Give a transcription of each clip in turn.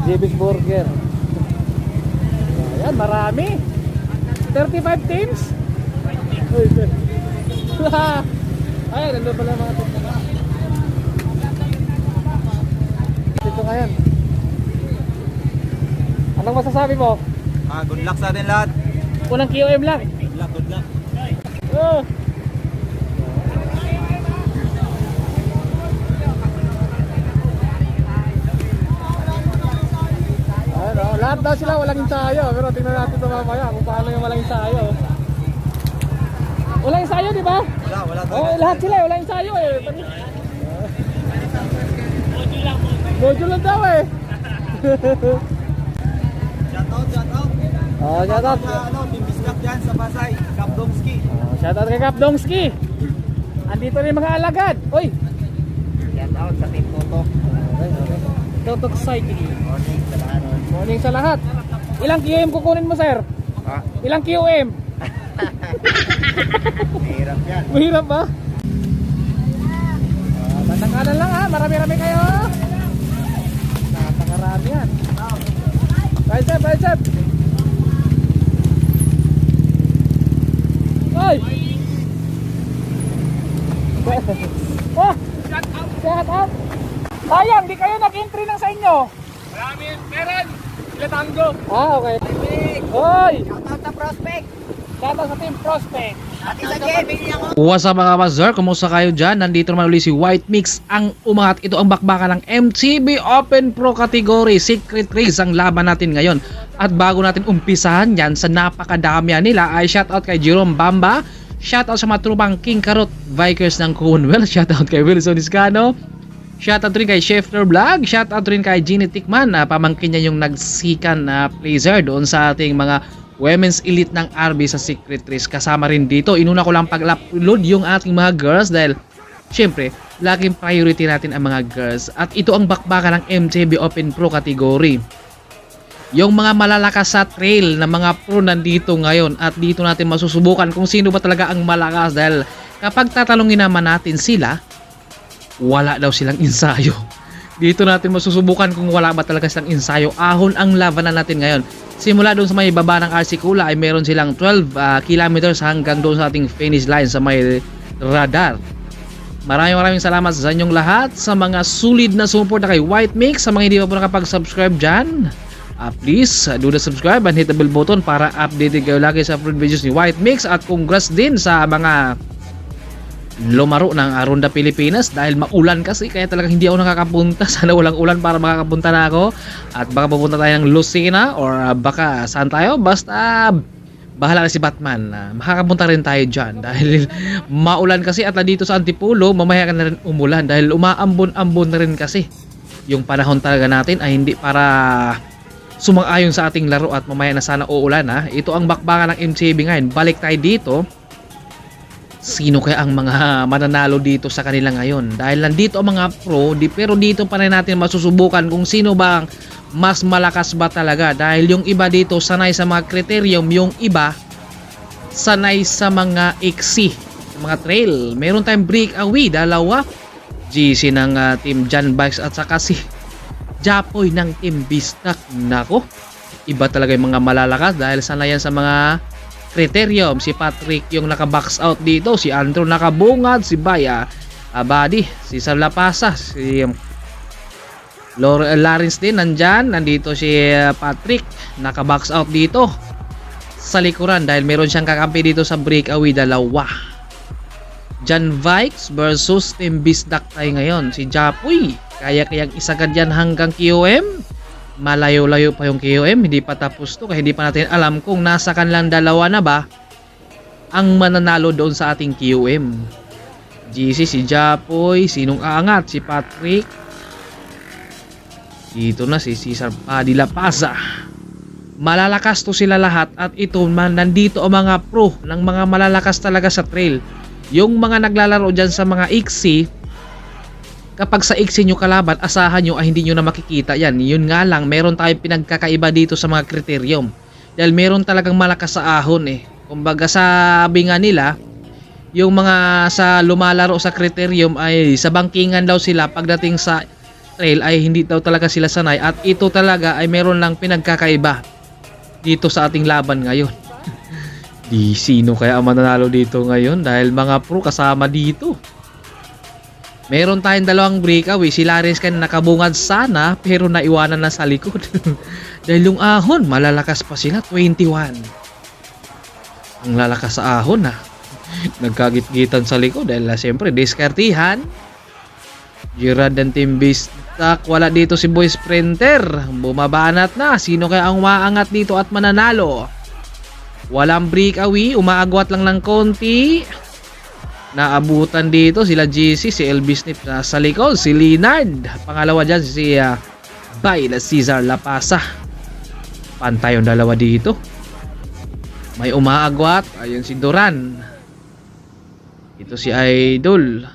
JB's Burger. Ayan, marami. 35 teams. Ayan, nandun pala mga teams na. Dito ngayon. Anong masasabi mo? Good luck sa atin lahat. Unang QM lang. Good luck. Oh. Ano, lahat daw sila walang ensayo, pero tingnan natin ito mamaya kung paano yung walang ensayo. Walang ensayo, di ba? Wala. Oh, lahat sila walang ensayo eh. Module lang daw eh. Shoutout. Oh, shoutout. Team Bisdak dyan sa Pasay, Kapdomski. Oh, shoutout kay Kapdomski. Andito rin mga alagad. Uy. Shoutout sa Team Toto. Totok Cycling. Morning sa lahat. Morning sa lahat. Ilang QM kukunin mo, sir? Ha? Ilang QM? Mahirap yan. Mahirap ba? Bandang kanan lang ha, marami-rami kayo. Napakarami yan. Bicep. Oy! Oh! Shout out! Sayang, di kayo nag-entry ng sa inyo. Meron. Sila Tango. Okay. Hoy! Shoutout sa Prospect. Shout out sa Team Prospect. Ati sa Jebing ako. What's up mga Mazar? Kumusta kayo dyan? Nandito naman ulit si White Mix ang umangat. Ito ang bakbakan ng MTB Open Pro Category. Secret Race ang laban natin ngayon. At bago natin umpisahan yan sa napakadamihan nila ay shoutout kay Jerome Bamba. Shoutout sa mga trupang King Karot Vikers ng Commonwealth. Shoutout kay Wilson Iscano. Shoutout rin kay Scheffler Vlog. Shoutout rin kay Ginny Tikman na pamangkin niya yung nagsikan na placer doon sa ating mga Women's Elite ng RB sa Secret Race. Kasama rin dito. Inuna ko lang pag-upload yung ating mga girls dahil syempre, laging priority natin ang mga girls. At ito ang bakbakan ng MTB Open Pro category. Yung mga malalakas sa trail na mga pro nandito ngayon at dito natin masusubukan kung sino ba talaga ang malakas dahil kapag tatalungin naman natin sila, wala daw silang ensayo. Dito natin masusubukan kung wala ba talaga silang ensayo. Ahon ang labanan natin ngayon. Simula doon sa may baba ng RC Kula ay meron silang 12 kilometers hanggang doon sa ating finish line sa may radar. Maraming salamat sa inyong lahat, sa mga sulit na sumuporta kay White Mix. Sa mga hindi pa po nakapag-subscribe dyan, please do the subscribe and hit the bell button para updated kayo lagi sa upload videos ni White Mix. At congrats din sa mga lumaro ng Ronda Pilipinas dahil maulan kasi kaya talagang hindi ako nakakapunta. Sana walang ulan para makakapunta na ako at baka pupunta tayo ng Lucena or baka saan tayo, basta bahala na si Batman. Makakapunta rin tayo dyan dahil maulan kasi at dito sa Antipolo mamaya ka na rin umulan dahil umaambon-ambon na rin kasi yung panahon talaga natin ay hindi para sumang-ayon sa ating laro at mamaya na sana uulan ha. Ito ang bakbakan ng MCB ngayon. Balik tayo dito. Sino kaya ang mga mananalo dito sa kanila ngayon? Dahil nandito ang mga pro, pero dito pa rin natin masusubukan kung sino bang mas malakas ba talaga. Dahil yung iba dito sanay sa mga kriterium, yung iba sanay sa mga XC, mga trail. Meron tayong breakaway, dalawa. GC ng Team Jan Bikes at saka si Japoy ng Team Bistak. Nako, iba talaga yung mga malalakas dahil sanayan sa mga kriterium. Si Patrick yung naka-box out dito, si Andrew nakabungad, si Baya Abadi, si Salapasa, si Lawrence din nandito si Patrick naka-box out dito sa likuran dahil meron siyang kakampi dito sa breakaway, dalawa. Jan Vikes versus Team Bisdak tayo ngayon. Si Japoy kaya-kayang isagad yan hanggang QM. Malayo-layo pa yung QM, hindi pa tapos to kaya hindi pa natin alam kung nasa kanilang dalawa na ba ang mananalo doon sa ating QM. GC, si Japoy, sinong aangat? Si Patrick. Dito na si Cesar Padilla Paza. Malalakas to sila lahat at ito nandito ang mga pro ng mga malalakas talaga sa trail. Yung mga naglalaro dyan sa mga XC, kapag sa XC nyo kalaban, asahan nyo ay hindi nyo na makikita yan. Yun nga lang, meron tayong pinagkakaiba dito sa mga kriterium. Dahil meron talagang malakas sa ahon eh. Kumbaga sabi nga nila, yung mga sa lumalaro sa kriterium ay sa bangkingan daw sila pagdating sa trail ay hindi daw talaga sila sanay at ito talaga ay meron lang pinagkakaiba dito sa ating laban ngayon. Di sino kaya ang mananalo dito ngayon dahil mga pro kasama dito. Meron tayong dalawang breakaway. Si Lares kan nakabungad sana pero naiwanan na sa likod. Dahil yung ahon malalakas pa sila, 21. Ang lalakas sa ahon ha. Nagkagit-gitan sa likod dahil siyempre diskartihan. Gerard and Team Bistak, wala dito si Boy Sprinter. Bumabanat na. Sino kaya ang umaangat dito at mananalo? Walang breakaway, umaagwat lang ng konti. Naabutan dito sila GC, si Elvis Snip sa likod, si Leonard. Pangalawa dyan si Baila Cesar Lapasa. Pantay yung dalawa dito. May umaagwat, ayun si Duran. Ito si Idol.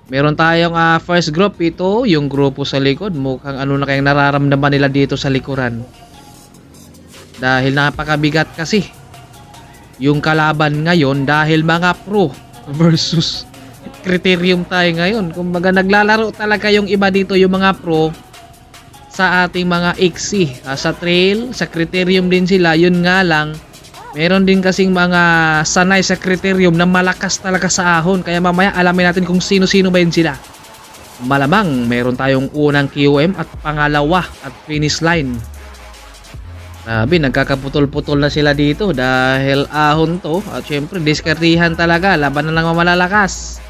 Meron tayong first group, ito yung grupo sa likod. Mukhang ano na kayang nararamdaman nila dito sa likuran. Dahil napakabigat kasi yung kalaban ngayon dahil mga pro versus criterium tayo ngayon. Kumbaga naglalaro talaga yung iba dito, yung mga pro sa ating mga XC. Sa trail, sa criterium din sila. Yun nga lang, meron din kasing mga sanay sa criterium na malakas talaga sa ahon. Kaya mamaya alamin natin kung sino-sino ba yun sila. Malamang meron tayong unang QM at pangalawa at finish line. Sabi, nagkakaputol-putol na sila dito dahil ahon to. At syempre, diskartihan talaga. Laban na lang malalakas.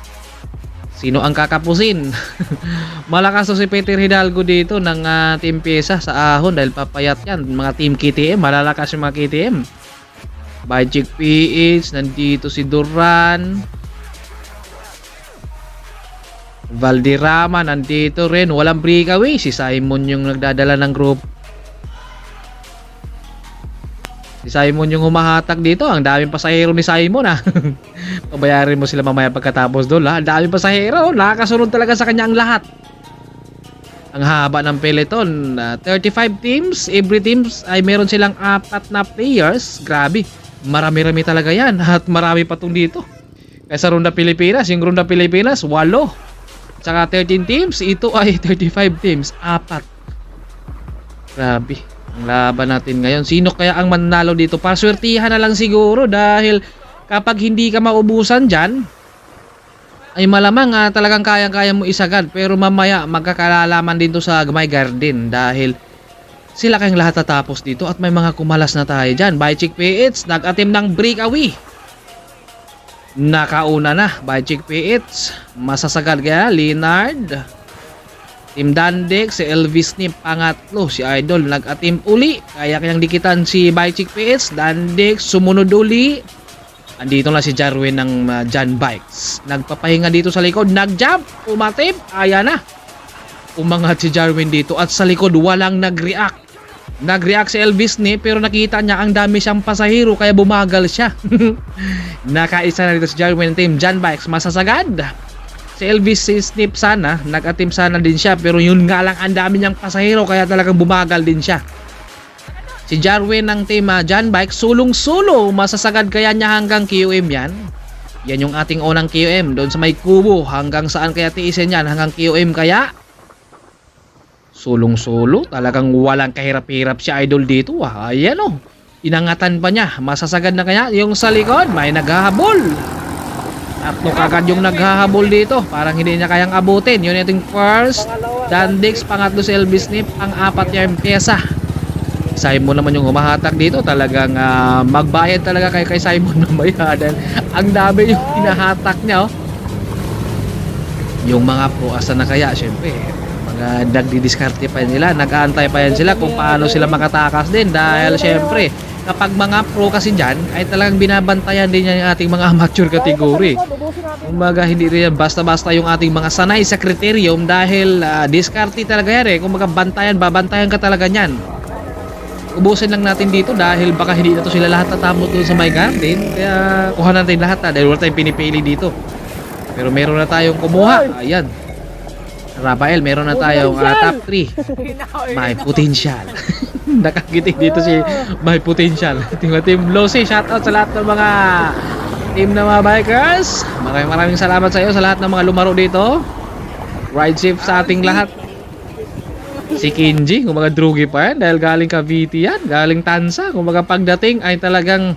Sino ang kakapusin? Malakas to si Peter Hidalgo dito ng Team Pesa sa ahon dahil papayat yan. Mga Team KTM, malalakas yung mga KTM. By Chick PH, nandito si Duran. Valderrama, nandito rin. Walang breakaway. Si Simon yung nagdadala ng group. Si Simon yung humahatak dito. Ang daming pasahero ni Simon ha. Pabayarin mo sila mamaya pagkatapos doon ha. Ang daming pasahero. Nakakasunod talaga sa kanya ang lahat. Ang haba ng peloton. 35 teams. Every teams ay meron silang 4 na players. Grabe. Marami-rami talaga yan. At marami pa itong dito. Kaysa Ronda Pilipinas. Yung Ronda Pilipinas 8. Tsaka 13 teams. Ito ay 35 teams. 4. Grabe. Ang laban natin ngayon. Sino kaya ang mananalo dito? Paswertihan na lang siguro dahil kapag hindi ka maubusan dyan, ay malamang talagang kayang-kaya mo isagad. Pero mamaya magkakalalaman dito sa Gamay Garden dahil sila kayong lahat tatapos dito at may mga kumalas na tayo dyan. By Chick PH, nag-atim ng breakaway. Nakauna na. By Chick PH, masasagad kaya Leonard. Team Dandex, si Elvis Snip pangatlo, si Idol nag-atim uli, kaya kanyang dikitan si By Chick PH, Dandex sumunod uli. Andito na si Jarwin ng John Bikes. Nagpapahinga dito sa likod, nag-jump, umatip, ayan na. Umangat si Jarwin dito at sa likod walang nag-react. Nag-react si Elvis Snip pero nakita niya ang dami siyang pasahero kaya bumagal siya. Nakaisa na dito si Jarwin ng Team John Bikes, masasagad. Si Elvis Snip sana, nag-atim sana din siya pero yun nga lang ang dami niyang pasahero kaya talagang bumagal din siya. Si Jarwin ng Team John Bike, sulong-sulo, masasagad kaya niya hanggang QM yan. Yan yung ating unang QM, doon sa may kubo, hanggang saan kaya tiisin yan, hanggang QM kaya. Sulong-sulo, talagang walang kahirap-hirap si Idol dito ayan o, inangatan pa niya, masasagad na kaya. Yung sa likod, may naghahabol. Tatlo kagad yung naghahabol dito. Parang hindi niya kayang abutin. Yun yung first. Dandex, pangatlo si Elvis Snip. Ang apat niya yung pyesa. Simon naman yung humahatak dito. Talagang magbayad talaga kay Simon ng bayadan. Ang dami yung hinahatak niya. Oh. Yung mga pro, asa na kaya? Siyempre, mga nagdidiskarte pa nila. Nag-aantay pa yan sila kung paano sila makatakas din. Dahil siyempre, kapag mga pro kasi dyan, ay talagang binabantayan din yan yung ating mga amateur category. Kumbaga hindi rin basta-basta yung ating mga sanay sa criterium dahil diskarte talaga yan eh. Kumbaga babantayan ka talaga nyan. Ubusin lang natin dito dahil baka hindi na to sila lahat tatapos doon sa my garden. Kaya kuha natin lahat dahil wala tayong pinipili dito. Pero meron na tayong kumuha. Ayan. Rafael, meron na tayong top 3. May potential. Nakagiting dito si May Potential. Team Losi, shoutout sa lahat ng mga team na mga bikers. Maraming salamat sa iyo sa lahat ng mga lumaro dito. Ride safe sa ating lahat. Si Kinji, kumbaga drugi pa yan dahil galing Cavite yan, galing Tansa. Kumbaga pagdating ay talagang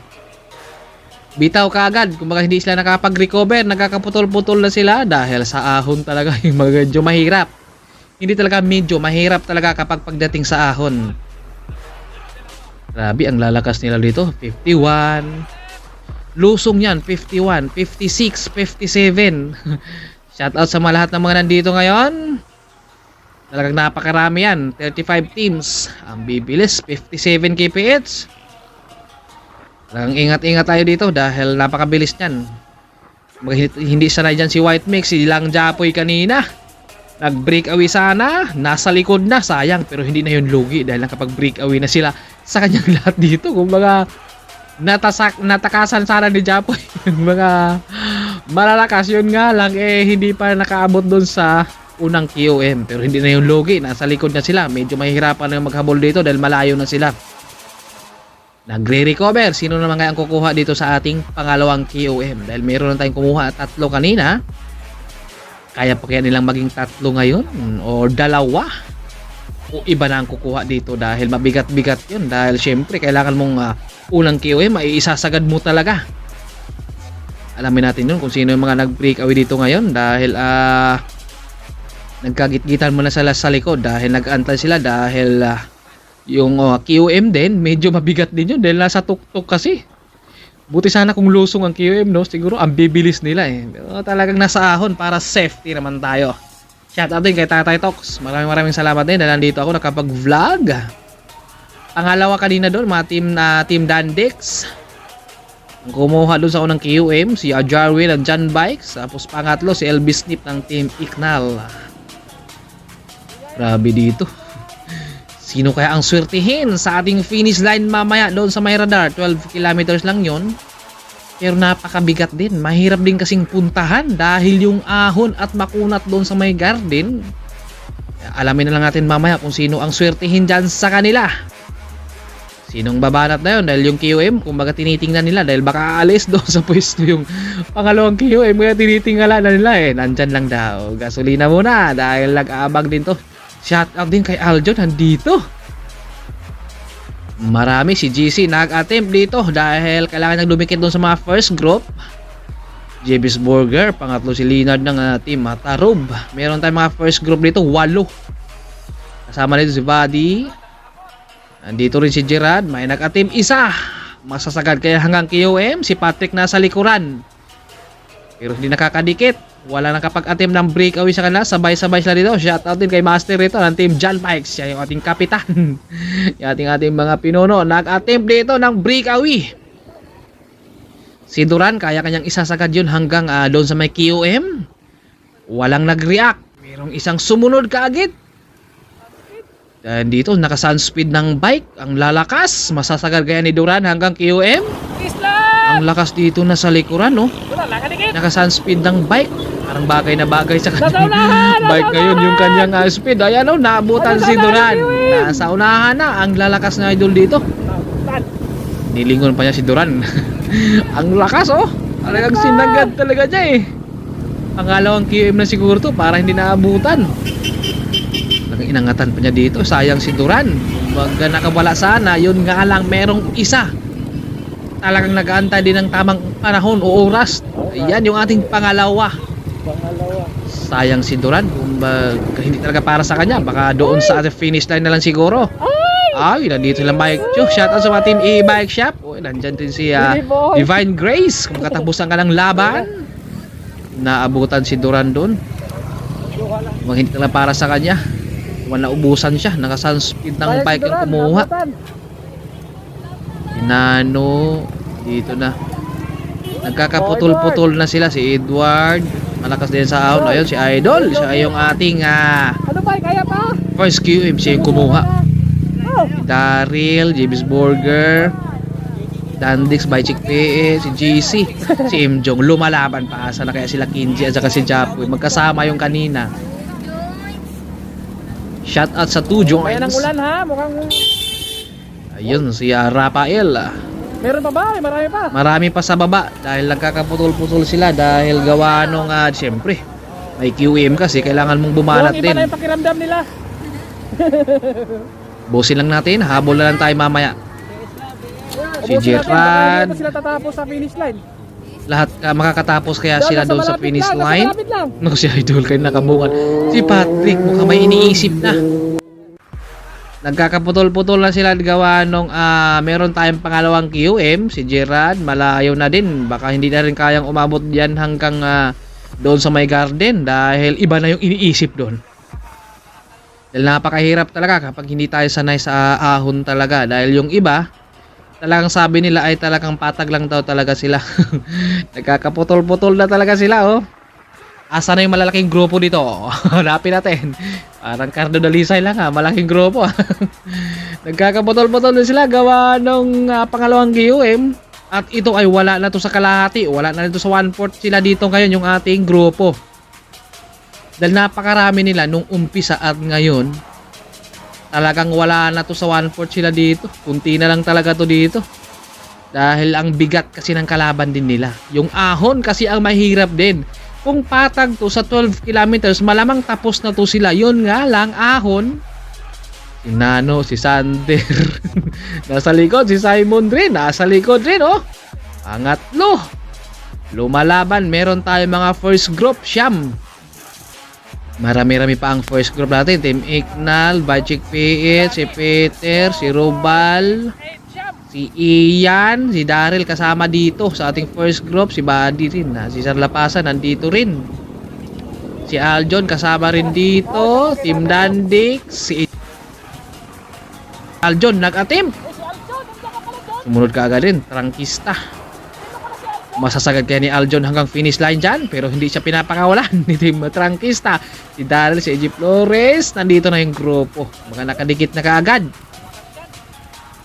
bitaw kaagad. Kumbaga hindi sila nakapag-recover, nagkakaputol-putol na sila dahil sa ahon talaga yung medyo mahirap. Hindi talaga medyo mahirap talaga kapag pagdating sa ahon. Grabe, ang lalakas nila dito. 51. Lusong yan, 51, 56, 57. Shoutout sa mga lahat ng mga nandito ngayon. Talagang napakarami yan. 35 teams. Ang bibilis. 57 kph. Talagang ingat-ingat tayo dito dahil napakabilis niyan. Hindi sanay dyan si White Mix. Si Lang Japoy kanina. Nag-breakaway sana. Nasa likod na. Sayang. Pero hindi na yun lugi dahil nakapag-breakaway na sila sa kanyang lahat dito. Kumbaga natakasan sana ni Japoy. Mga malalakas. Yun nga lang hindi pa nakaabot doon sa unang QM, pero hindi na yung logi, nasa likod na sila. Medyo mahihirapan na maghabol dito dahil malayo na sila. Nagre-recover. Sino naman kaya ang kukuha dito sa ating pangalawang QM? Dahil meron na tayong kumuha 3 kanina. Kaya pa kaya nilang maging 3 ngayon o 2 o iba na ang kukuha dito dahil mabigat-bigat yun. Dahil syempre kailangan mong unang QM ay isasagad mo talaga. Alamin natin yun kung sino yung mga nag-breakaway dito ngayon dahil nagkagit-gitan mo na sila sa likod dahil nag-antay sila dahil yung QM din medyo mabigat din yun dahil nasa tuktok kasi. Buti sana kung lusong ang QM, no? Siguro ang bibilis nila pero talagang nasa ahon para safety naman tayo. Shoutout din kay Tatay Talks. Maraming salamat din dahil nandito ako nakapag-vlog. Pangalawa kanina doon mga team Dandix. Ang kumuha doon sa unang QM si Jarwin ng John Bikes, tapos pangatlo si LB Snip ng Team Iknal. Grabe dito. Sino kaya ang swertihin sa ating finish line mamaya doon sa may radar? 12 kilometers lang yon. Pero napakabigat din. Mahirap din kasing puntahan dahil yung ahon at makunat doon sa may garden. Alamin na lang natin mamaya kung sino ang swertihin dyan sa kanila. Sinong babanat na yun? Dahil yung QM, kumbaga tinitingnan nila dahil baka aalis doon sa pwesto yung pangalawang QM. Kaya tinitingala na nila nandyan lang daw. Gasolina muna dahil nag-aabag din to. Shoutout din kay Aljon, nandito. Marami si GC nag-attempt dito dahil kailangan niyang lumikit doon sa mga first group. JB's Burger, pangatlo si Leonard ng Team Matarub. Meron tayong mga first group dito, 8. Kasama dito si Buddy. Nandito rin si Gerard, may nag-attempt isa. Masasagad kaya hanggang QM, si Patrick nasa likuran. Pero hindi nakakadikit. Wala nang kapag-attempt ng breakaway sa kanila. Sabay-sabay sila dito. Shoutout din kay Master rito ng Team John Bikes. Siya yung ating kapitan. Yung ating mga pinuno. Nag-attempt dito ng breakaway. Si Duran, kaya kanyang isasagad yun hanggang doon sa may QM. Walang nag-react. Merong isang sumunod kaagad. Dan dito, naka-sunspeed ng bike. Ang lalakas. Masasagad kaya ni Duran hanggang QM. Ang lakas dito na sa likuran, no? Naka-sunspeed ng bike. Parang bagay na bagay sa kanyang bike ngayon. Yung kanyang speed. Ayan, no? Naabutan si Duran. Nasa unahan na. Ang lalakas na idol dito. Nilingon pa niya si Duran. Ang lakas, oh. Talagang sinagad talaga niya, Pangalawang QM na siguro to para hindi naabutan. Talagang inangatan pa niya dito. Sayang si Duran. Kumbaga nakawala sana. Yun nga lang, merong isa. Talagang nag-aantay din ng tamang panahon o oras. Ayan yung ating pangalawa. Sayang si Duran. Kumbaga hindi talaga para sa kanya. Baka doon sa ating finish line na lang siguro. Ay, nandito lang Mike Chu. Shoutout sa mga team e-bike shop. Nandyan din si Divine Grace. Kung katapusan ka ng laban, naabutan si Duran doon. Kung hindi talaga para sa kanya, kung naubusan siya, naka-sunspeed ng bike yung kumuha. Nano, dito na. Nagkakaputol-putol na sila. Si Edward, malakas din sa ahon. Ayun, si Idol. Siya yung ating first QM. Siya yung kumuha. Daryl, JB's Burger, Dandix, Baichik PE, si GC, si Imjong. Lumalaban pa. Asa na kaya sila Kinji at saka si Japoy. Magkasama yung kanina. Shoutout sa 2 joints. Ayan ang ulan, ha? Mukhang... Ayun, si Rafael. Meron pa ba? Marami pa. Marami pa sa baba dahil nagkakaputol-putol sila dahil gawa nung siyempre may QM kasi kailangan mong bumanat din. Iba na yung pakiramdam nila. Busin lang natin, habol na lang tayo mamaya. Si Ubusin natin, baka Gerard. hindi na sila tatapos sa finish line. Lahat makakatapos kaya Doon, sila nasa doon sa malapit finish lang, nasa line. malapit lang. No, si Idol kayo nakabungan. Si Patrick mukhang may iniisip na. Nagkakaputol-putol na sila gawa nung meron tayong pangalawang QM. Si Gerard malayo na din. Baka hindi na rin kayang umabot diyan hanggang doon sa may garden dahil iba na yung iniisip doon. Dahil napakahirap talaga kapag hindi tayo sanay sa ahon talaga. Dahil yung iba, talagang sabi nila ay talagang patag lang daw talaga sila. Nagkakaputol-putol na talaga sila, oh. Asa na yung malalaking grupo dito? Hanapin natin. Parang Cardo Dalisay lang, ha. Malaking grupo, ha. Nagkakaputol-putol na sila gawa nung pangalawang QM. At ito ay wala na to sa kalahati. Wala na dito sa 1/4 sila dito ngayon yung ating grupo. Dahil napakarami nila nung umpisa at ngayon. Talagang wala na to sa 1/4 sila dito. Kunti na lang talaga to dito. Dahil ang bigat kasi ng kalaban din nila. Yung ahon kasi ang mahirap din. Kung patag to sa 12 kilometers, malamang tapos na to sila. Yun nga lang, ahon. Si Nano, si Sander. Nasa likod, si Simon rin. Nasa likod rin, oh. Pangatlo. Lumalaban, meron tayo mga first group, siyam. Marami-rami pa ang first group natin. Team Ignal, Bajik PH, si Peter, si Robal, si Ian, si Daryl kasama dito sa ating first group. Si Buddy rin. Si Sarlapasan nandito rin. Si Aljon kasama rin dito. Team Dandik, si Aljon nag-attempt. Sumunod ka agad rin. Trangkista. Masasagad kaya ni Aljon hanggang finish line dyan, pero hindi siya pinapakawalan ni Team Trangkista. Si Daryl, si EJ Flores, nandito na yung grupo. Mga nakadikit na kaagad.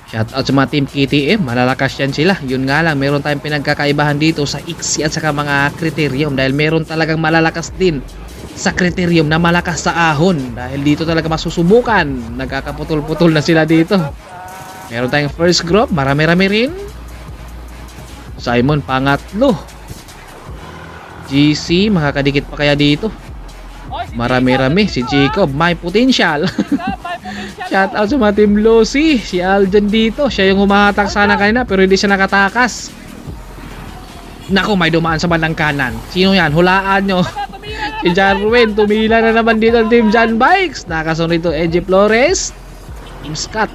Shout out sa mga Team KTM, malalakas yan sila. Yun nga lang, meron tayong pinagkakaibahan dito sa ICSI at saka mga kriterium. Dahil meron talagang malalakas din sa kriterium na malakas sa ahon. Dahil dito talaga masusubukan. Nagkakaputol-putol na sila dito. Meron tayong first group, marami-rami rin. Simon, pangatlo. GC, makakadikit pa kaya dito? Marami-rami. Si Jacob, may potential. Shout out sa mga Team Lucy. Si Aljon dito. Siya yung humahatak sana kanina pero hindi siya nakatakas. Naku, may dumaan sa bandang kanan. Sino yan? Hulaan nyo. Si Jarwin. Tumila na naman dito ang Team John Bikes. Nakasunod ito EJ Flores. Team Scott.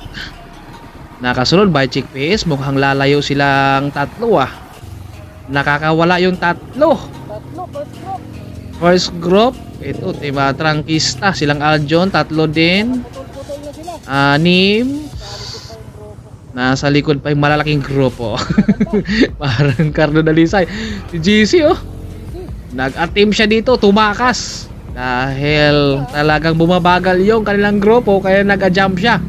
Nakasunod by Chick PS. Mukhang lalayo silang tatlo, ah. Nakakawala yung tatlo. First group. Ito, Team Trangkista. Silang Aljon. Tatlo din. Anim. Nasa likod pa yung malalaking grupo. Parang Cardo Dalisay. Si GC, oh. Nag-attempt siya dito. Tumakas. Dahil talagang bumabagal yung kanilang grupo. Kaya nag-jump siya.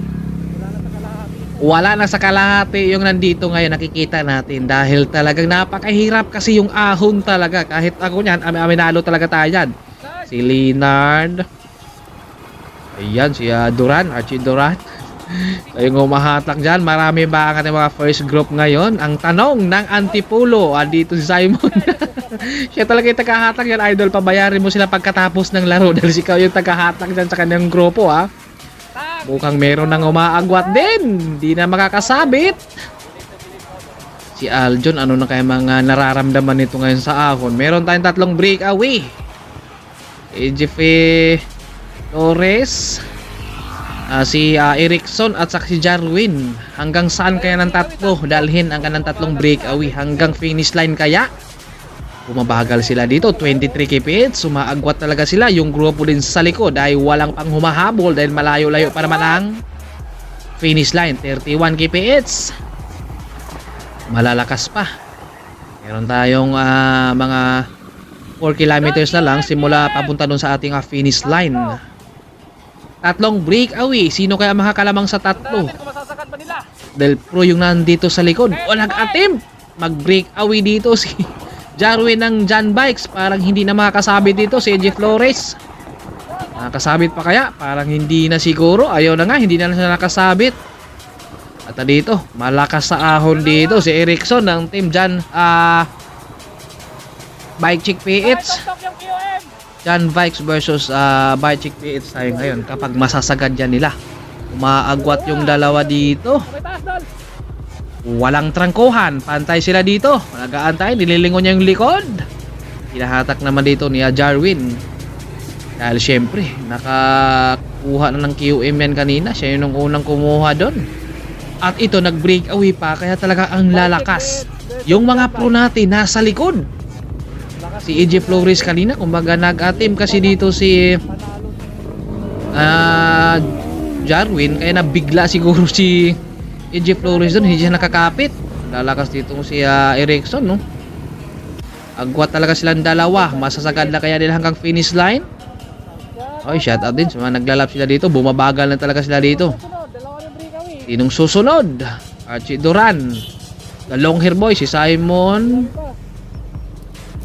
Wala na sa kalahati yung nandito ngayon, nakikita natin. Dahil talagang napakahirap kasi yung ahon talaga. Kahit ako niyan, aminado talaga tayo yan. Si Leonard. Ayan, si Duran, Archie Duran. Yung umahatak dyan, marami ba ang ating mga first group ngayon? Ang tanong ng Antipulo, andito si Simon. Siya talaga yung tagahatak yan, idol. Pabayarin mo sila pagkatapos ng laro. Dahil ikaw yung tagahatak dyan sa kanyang grupo, ha. Mukhang meron nang umaagwat din. Hindi na makakasabit. Si Aljon, ano na kaya mga nararamdaman nito ngayon sa ahon? Meron tayong tatlong breakaway. EJ Torres, si Erickson at saka si Jarwin. Hanggang saan kaya ng tatlo dalhin ang kanang tatlong breakaway? Hanggang finish line kaya? Bumabagal sila dito, 23 kph. Sumaagwat talaga sila. Yung grupo din sa likod ay walang pang humahabol dahil malayo-layo pa naman ang finish line, 31 kph. Malalakas pa. Meron tayong mga 4 kilometers na lang simula papunta dun sa ating finish line. Tatlong breakaway. Sino kaya makakalamang sa tatlo? Del Pro yung nandito sa likod. O nag-attempt mag-breakaway dito si Jarwin ng John Bikes. Parang hindi na makakasabit dito si EJ Flores. Nakasabit pa kaya? Parang hindi na siguro. Ayaw na nga, hindi na siya nakasabit. At dito, malakas sa ahon dito si Erickson ng Team John Bike Chick PH. John Vikes versus Bichick PH tayo ngayon. Kapag masasagad yan nila, umaagwat yung dalawa dito. May taas doon. Walang trangkuhan, pantay sila dito. Nag-aantay, nililingon niya yung likod. Hinahatak naman dito ni Jarwin. Dahil syempre, nakakuha na ng QM yan kanina. Siya yung unang kumuha doon. At ito, nag-breakaway pa. Kaya talaga ang lalakas. Yung mga pro natin, nasa likod. Si AJ Flores kanina, kumbaga nag-atim kasi dito si Jarwin. Kaya nabigla siguro si AJ Flores doon. Hindi siya nakakapit. Lalakas dito si Erickson, no? Agwat talaga silang dalawa. Masasagad na kaya nila hanggang finish line. Oy, shout out din sa mga naglalap sila dito. Bumabagal na talaga sila dito. Sinong susunod? Archie Duran, the long hair boy, si Simon,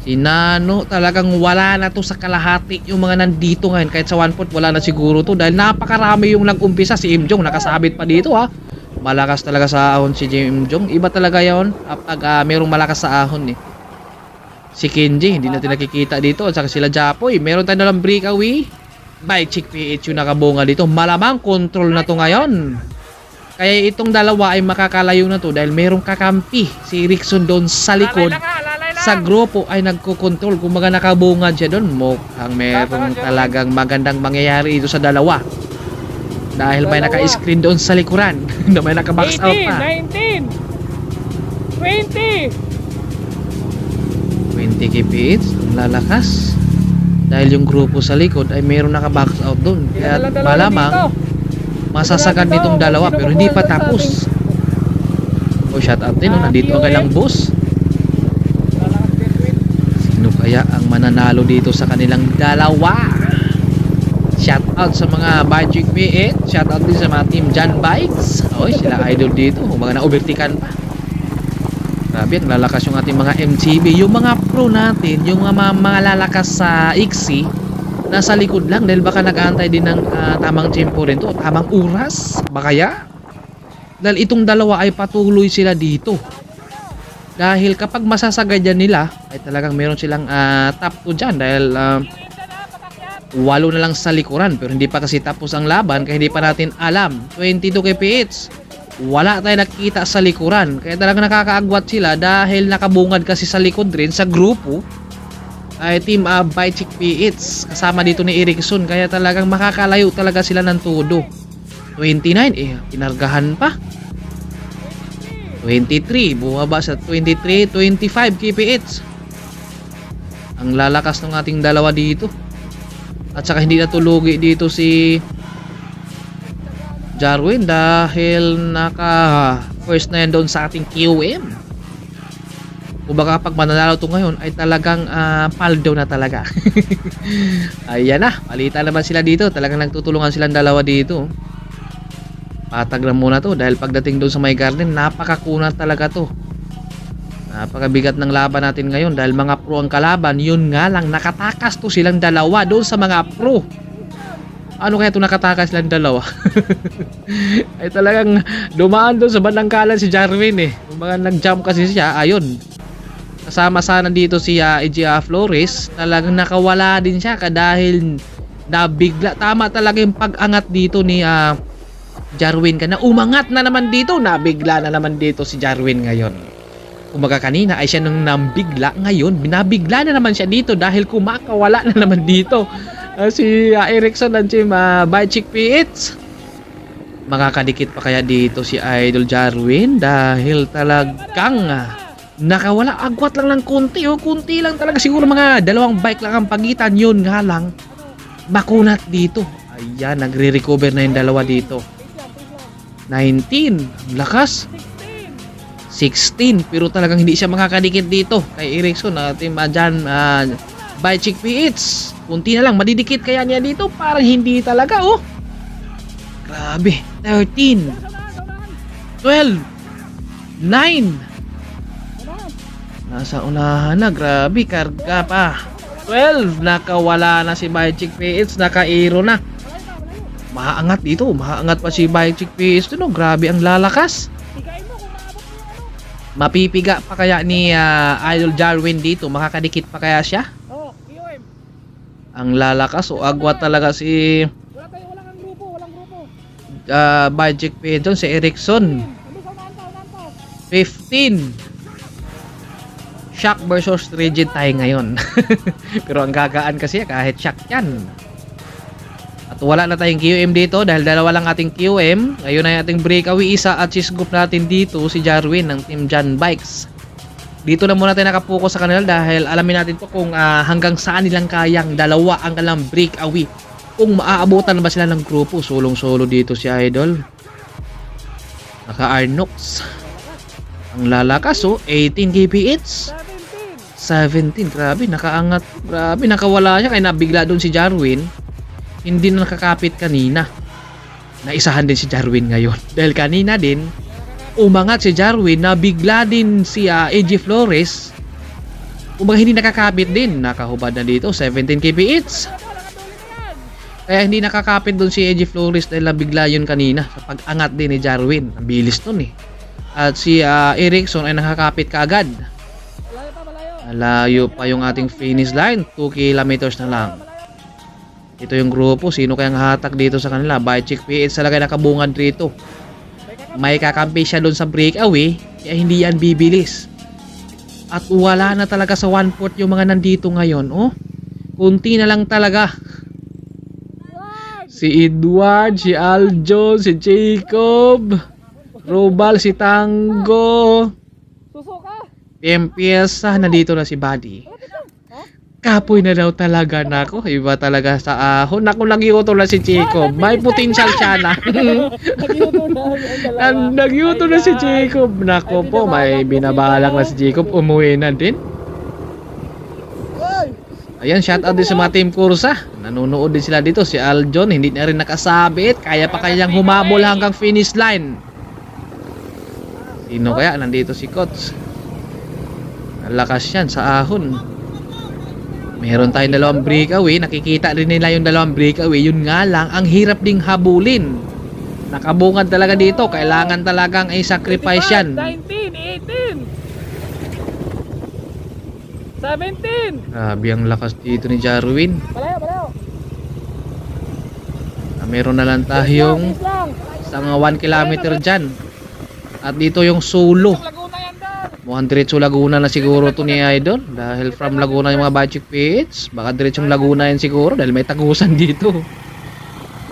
si Nano. Talagang wala na to sa kalahati yung mga nandito ngayon. Kahit sa 1 foot wala na siguro to. Dahil napakarami yung nag-umpisa. Si Imjong nakasabit pa dito, ha. Malakas talaga sa ahon si Imjong. Iba talaga yun kapag merong malakas sa ahon, eh. Si Kenji, hindi natin nakikita dito. At saka sila Japoy. Meron tayo nalang breakaway. Bichick PH yung nakabunga dito. Malamang control na to ngayon. Kaya itong dalawa ay makakalayo na to dahil merong kakampi si Rickson doon sa likod. Sa grupo ay nagko-control. Kung mga nakabunga siya doon, mukhang merong talagang magandang mangyayari ito sa dalawa. Dahil may naka-screen doon sa likuran na may naka-box out pa. 19, 20 kph, lalakas. Dahil yung grupo sa likod ay meron naka-box out doon. Kaya malamang masasagad nitong dalawa pero hindi pa tapos. O shout out din, nandito ang kailang boss. Sino kaya ang mananalo dito sa kanilang dalawa? Shout out sa mga Bichick PH. Shout out din sa mga team John Bikes. Oy, sila idol dito. Mga na-overtikan pa. Grabe, lalakas yung ating mga MTB. Yung mga pro natin, yung mga lalakas sa ICSI, nasa likod lang dahil baka nag-aantay din ng tamang tempo rin to, tamang oras. Baka ya? Dahil itong dalawa ay patuloy sila dito. Dahil kapag masasagad yan nila, ay talagang meron silang top 2 dyan. Dahil 8 na lang sa likuran. Pero hindi pa kasi tapos ang laban, kaya hindi pa natin alam. 22 kph. Wala tayo nakita sa likuran. Kaya talagang nakakaagwat sila dahil nakabungad kasi sa likod rin sa grupo ay team Bichick PH kasama dito ni Erickson. Kaya talagang makakalayo talaga sila ng todo. 29, pinargahan pa. 23, bumaba sa 23, 25 kph. Ang lalakas ng ating dalawa dito. At saka hindi natulugi dito si Jarwin dahil naka first na yan doon sa ating QM. Kung baka kapag mananalo ito ngayon ay talagang paldo na talaga. Ayan na, palitan naman sila dito. Talagang nagtutulungan silang dalawa dito. Patag na muna to dahil pagdating doon sa may garden, napakakunat talaga to. Napakabigat ng laban natin ngayon dahil mga pro ang kalaban. Yun nga lang, nakatakas to silang dalawa doon sa mga pro. Ano kaya ito nakatakas silang dalawa? Ay talagang dumaan doon sa bandang kalan si Jarwin eh. Kung mga nag-jump kasi siya, ayun. Kasama sana dito si AJ Flores. Talagang nakawala din siya dahil nabigla. Tama talaga yung pag-angat dito ni Jarwin ka na umangat na naman dito. Nabigla na naman dito si Jarwin ngayon. Kumaga kanina ay siya nang nambigla. Ngayon, binabigla na naman siya dito dahil kumakawala na naman dito. Si Erickson ng team Bichick PH. Makakadikit pa kaya dito si Idol Jarwin dahil talagang nakawala. Agwat lang ng kunti. Kunti lang talaga. Siguro mga 2 bike lang ang pagitan. Yun nga lang. Makunat dito. Ayan, nagre-recover na yung dalawa dito. 19. Lakas. 16. Pero talagang hindi siya makakadikit dito kay Erickson na team dyan Bichick PH. Kunti na lang, madidikit kaya niya dito. Parang hindi talaga, Grabe. 13. 12. 9. Nasa unahan na, grabe, karga pa. 12. Nakawala na si Bichick PH. Naka-aero na. Maangat dito. Maangat pa si Bichick PH. Grabe ang lalakas. Mapipiga pa kaya ni Idol Jarwin dito? Makakadikit pa kaya siya? Ang lalakas o agwat talaga si Wala kang grupo, walang grupo. Magic Pigeon, si Erickson. Hindi sa unantas. 15. Shock versus Rigid tayo ngayon. Pero ang gagaan kasi kahit shock yan. At wala na tayong QM dito dahil dalawa lang ating QM. Ngayon ay ating breakaway isa at sis group natin dito si Jarwin ng Team Jan Bikes. Dito na muna tayo nakapokus sa kanila dahil alamin natin to kung hanggang saan nilang kayang dalawa ang kanilang breakaway. Kung maaabutan ba sila ng grupo. Solong-solo dito si Idol. Naka Arnox. Ang lalakas 18 kph. 17, grabe, nakaangat. Grabe, nakawala siya. Kaya nabigla doon si Jarwin. Hindi na nakakapit kanina. Naisahan din si Jarwin ngayon. Dahil kanina din, umangat si Jarwin. Nabigla din si AJ Flores. Kumbaga hindi nakakapit din. Nakahubad na dito, 17 kph. Kaya hindi nakakapit doon si AJ Flores dahil nabigla yun kanina. Sa pag-angat din ni Jarwin. Ang bilis nun eh. At si Erickson ay nakakapit kaagad. Malayo pa yung ating finish line. 2 kilometers na lang. Ito yung grupo. Sino kayang hatak dito sa kanila? Bichick PH talaga nakabungad rito. May kakampi siya doon sa breakaway. Kaya hindi yan bibilis. At wala na talaga sa 1/4 yung mga nandito ngayon. Oh, kunti na lang talaga. Si Edward, si Aljon, si Jacob, Robal, si Tango. Susuka. Empieza, nandito na si Buddy. Kapoy na daw talaga nako. Iba talaga sa ahon. Naku, nag-yuto na si Jacob. May potential siya na. Nag-yuto na si Jacob. Nako po, may binabalak na si Jacob. Umuwi na din. Ayan, shout out din sa mga team kursa. Nanonood din sila dito. Si Aljon, hindi na rin nakasabit. Kaya pa kayang humabol hanggang finish line. Sino kaya? Nandito si Coach. Lakas yan sa ahon. Meron tayong dalawang breakaway. Nakikita rin nila yung dalawang breakaway. Yun nga lang, ang hirap ding habulin. Nakabungad talaga dito. Kailangan talagang ay sacrifice yan. 19, 18, 17. Grabe ang lakas dito ni Jarwin. Malayo. Meron na lang tayong isang 1 kilometer dyan. At dito yung solo. Mukhang diretso Laguna na siguro to ni Idol. Dahil from Laguna yung mga Bichick PH. Baka diretsong Laguna yan siguro dahil may tagusan dito.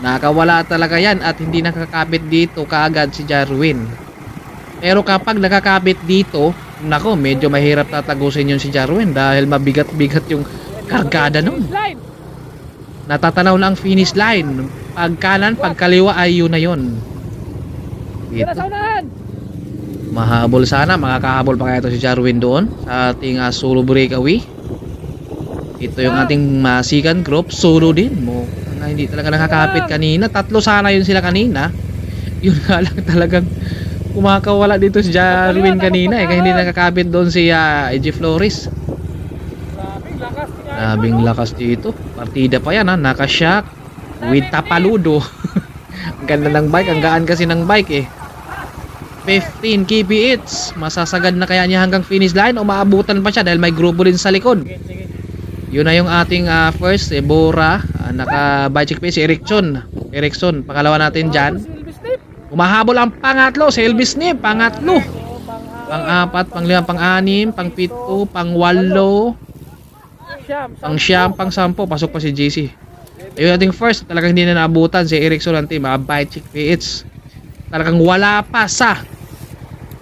Nakawala talaga yan at hindi nakakapit dito kaagad si Jarwin. Pero kapag nakakapit dito, nako, medyo mahirap tatagusin yun si Jarwin dahil mabigat-bigat yung kargada nun. Natatanaw na ang finish line. Pag kanan, pag kaliwa ay yun na yun. Dito. Mahabol sana, makakahabol pa kaya ito si Jarwin doon sa ating solo breakaway. Ito yung ating second group, solo din mo. Hindi talaga nakakapit kanina. Tatlo sana yun sila kanina. Yun nga lang talagang kumakawala dito si Jarwin kanina kaya hindi nakakapit doon si AJ Flores. Grabing lakas dito. Partida pa yan nakashock with tapaludo. Ang ganda ng bike, ang gaan kasi ng bike eh. 15 kph. Masasagad na kaya niya hanggang finish line o maabutan pa siya dahil may grupo din sa likod. Yun na yung ating first, Bora. Naka-bicycle pa si Erickson. Pangalawa natin dyan. Umahabol ang pangatlo, si Elvis Snip. Pangatlo. Pang-apat, pang-lima, pang-anim, pang-pito, pang-walo, pang-siyam, pang-sampo. Pasok pa si JC. Ayun ating first. Talagang hindi na naabutan si Erickson ng team. Bicycle PH. Talagang wala pa sa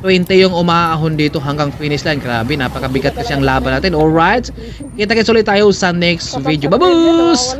20 yung umaahon dito hanggang finish line. Grabe, napakabigat kasi ang laban natin. Alright, kita-kits ulit tayo sa next video. Babus!